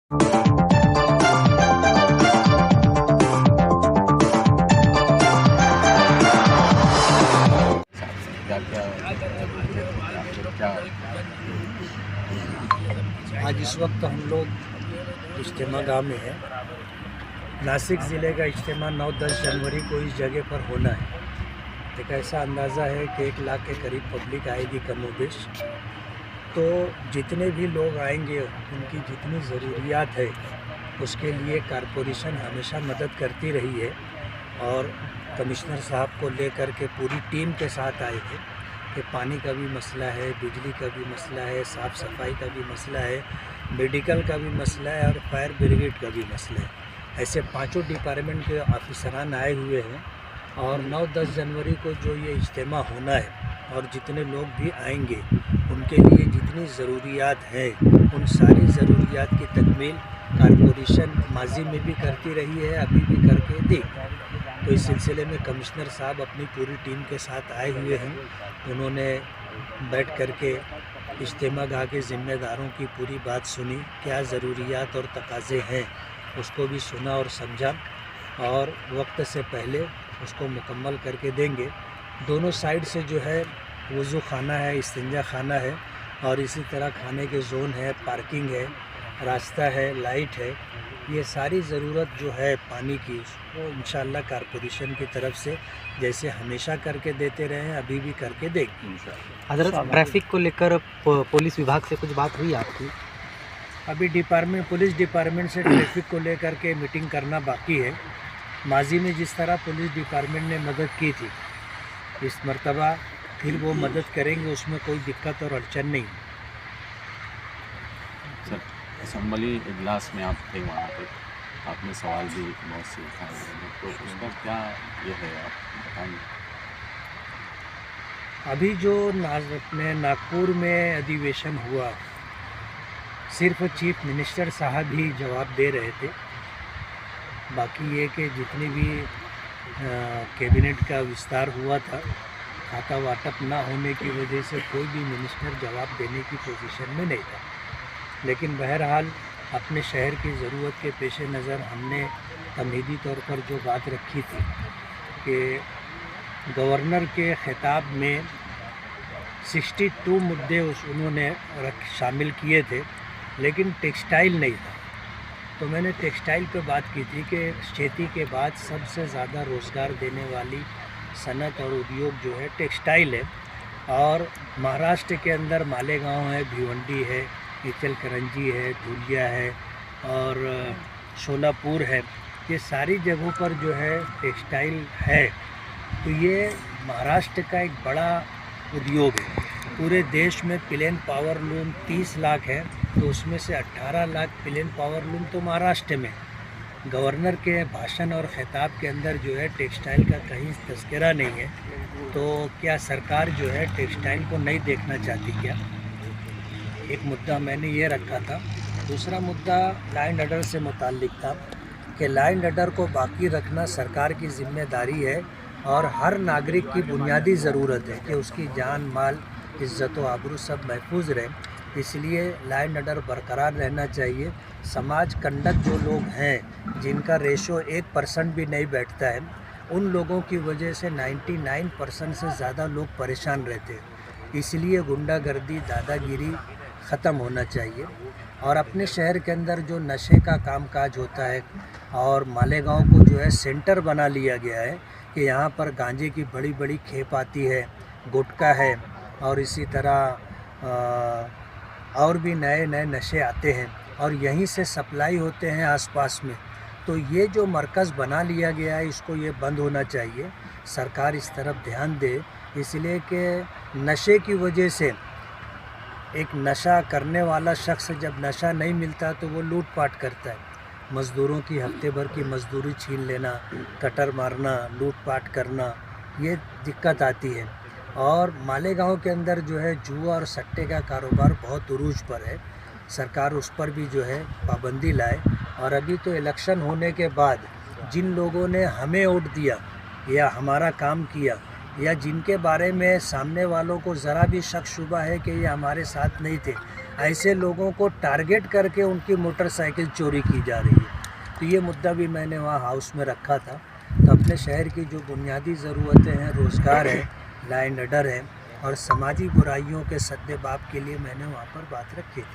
आज इस वक्त हम लोग इज्तिमा गाँव में हैं। नासिक ज़िले का इज्तिमा 9-10 जनवरी को इस जगह पर होना है। एक ऐसा अंदाज़ा है कि 1 लाख के करीब पब्लिक आएगी कमोबेश। तो जितने भी लोग आएंगे उनकी जितनी ज़रूरियात है उसके लिए कॉरपोरेशन हमेशा मदद करती रही है और कमिश्नर साहब को लेकर के पूरी टीम के साथ आए थे कि पानी का भी मसला है, बिजली का भी मसला है, साफ़ सफाई का भी मसला है, मेडिकल का भी मसला है और फायर ब्रिगेड का भी मसला है। ऐसे 5 डिपार्टमेंट के ऑफिसरान आए हुए हैं और 9-10 जनवरी को जो ये इज्तिमा होना है और जितने लोग भी आएंगे उनके लिए जितनी ज़रूरियात हैं उन सारी ज़रूरियात की तकमील कॉरपोरेशन माजी में भी करती रही है, अभी भी करके दी। तो इस सिलसिले में कमिश्नर साहब अपनी पूरी टीम के साथ आए हुए हैं। उन्होंने बैठ कर के इज्तिमा गाह के ज़िम्मेदारों की पूरी बात सुनी, क्या ज़रूरियात और तकाज़े हैं उसको भी सुना और समझा और वक्त से पहले उसको मुकम्मल करके देंगे। दोनों साइड से जो है वज़ू खाना है, इस्तिंजा खाना है और इसी तरह खाने के जोन है, पार्किंग है, रास्ता है, लाइट है। ये सारी ज़रूरत जो है पानी की वो इंशाअल्लाह कॉरपोरेशन की तरफ से जैसे हमेशा करके देते रहे हैं अभी भी करके देंगे। हज़रत ट्रैफिक को लेकर पुलिस विभाग से कुछ बात हुई आपकी? अभी पुलिस डिपार्टमेंट से ट्रैफिक को लेकर के मीटिंग करना बाकी है। माजी में जिस तरह पुलिस डिपार्टमेंट ने मदद की थी इस मर्तबा फिर वो मदद करेंगे, उसमें कोई दिक्कत और अड़चन नहीं। सर असम्बली इजलास में आप थे, वहाँ पे आपने सवाल भी बहुत से उठाए, तो उसका क्या ये है आप बताएंगे? अभी जो अपने नागपुर में अधिवेशन हुआ सिर्फ चीफ मिनिस्टर साहब ही जवाब दे रहे थे। बाकी ये कि जितनी भी कैबिनेट का विस्तार हुआ था खाता वाटप ना होने की वजह से कोई भी मिनिस्टर जवाब देने की पोजीशन में नहीं था। लेकिन बहरहाल अपने शहर की ज़रूरत के पेश नज़र हमने तमहीदी तौर पर जो बात रखी थी कि गवर्नर के खिताब में 62 मुद्दे उन्होंने शामिल किए थे लेकिन टेक्सटाइल नहीं था। तो मैंने टेक्सटाइल पे बात की थी कि खेती के बाद सबसे ज़्यादा रोज़गार देने वाली सनत और उद्योग जो है टेक्सटाइल है और महाराष्ट्र के अंदर मालेगांव है, भिवंडी है, इचलकरंजी है, धुलिया है और शोलापुर है। ये सारी जगहों पर जो है टेक्सटाइल है। तो ये महाराष्ट्र का एक बड़ा उद्योग है। पूरे देश में प्लेन पावर लूम 30 लाख है तो उसमें से 18 लाख प्लेन पावर लूम तो महाराष्ट्र में। गवर्नर के भाषण और खिताब के अंदर जो है टेक्सटाइल का कहीं तज़किरा नहीं है। तो क्या सरकार जो है टेक्सटाइल को नहीं देखना चाहती क्या? एक मुद्दा मैंने ये रखा था। दूसरा मुद्दा लॉ एंड ऑर्डर से मुताल्लिक था कि लॉ एंड ऑर्डर को बाकी रखना सरकार की ज़िम्मेदारी है और हर नागरिक की बुनियादी ज़रूरत है कि उसकी जान, माल, इज़्ज़त व आबरू सब महफूज रहे। इसलिए लॉ एंड ऑर्डर बरकरार रहना चाहिए। समाज कंडक्ट जो लोग हैं जिनका रेशो 1% भी नहीं बैठता है उन लोगों की वजह से 99% से ज़्यादा लोग परेशान रहते हैं। इसलिए गुंडागर्दी, दादागिरी ख़त्म होना चाहिए। और अपने शहर के अंदर जो नशे का कामकाज होता है और मालेगांव को जो है सेंटर बना लिया गया है कि यहाँ पर गांजे की बड़ी बड़ी खेप आती है, गुटखा है और इसी तरह और भी नए नए नशे आते हैं और यहीं से सप्लाई होते हैं आसपास में। तो ये जो मरकज़ बना लिया गया है इसको ये बंद होना चाहिए। सरकार इस तरफ ध्यान दे, इसलिए कि नशे की वजह से एक नशा करने वाला शख्स जब नशा नहीं मिलता तो वो लूटपाट करता है। मज़दूरों की हफ्ते भर की मज़दूरी छीन लेना, कटर मारना, लूटपाट करना, ये दिक्कत आती है। और मालेगांव के अंदर जो है जुआ और सट्टे का कारोबार बहुत उरूज पर है। सरकार उस पर भी जो है पाबंदी लाए। और अभी तो इलेक्शन होने के बाद जिन लोगों ने हमें वोट दिया या हमारा काम किया या जिनके बारे में सामने वालों को ज़रा भी शक शुबा है कि ये हमारे साथ नहीं थे, ऐसे लोगों को टारगेट करके उनकी मोटरसाइकिल चोरी की जा रही है। तो ये मुद्दा भी मैंने वहाँ हाउस में रखा था। तो अपने शहर की जो बुनियादी ज़रूरतें हैं, रोज़गार है, लॉ एंड ऑर्डर है और समाजी बुराइयों के सद्देबाप के लिए मैंने वहाँ पर बात रखी थी।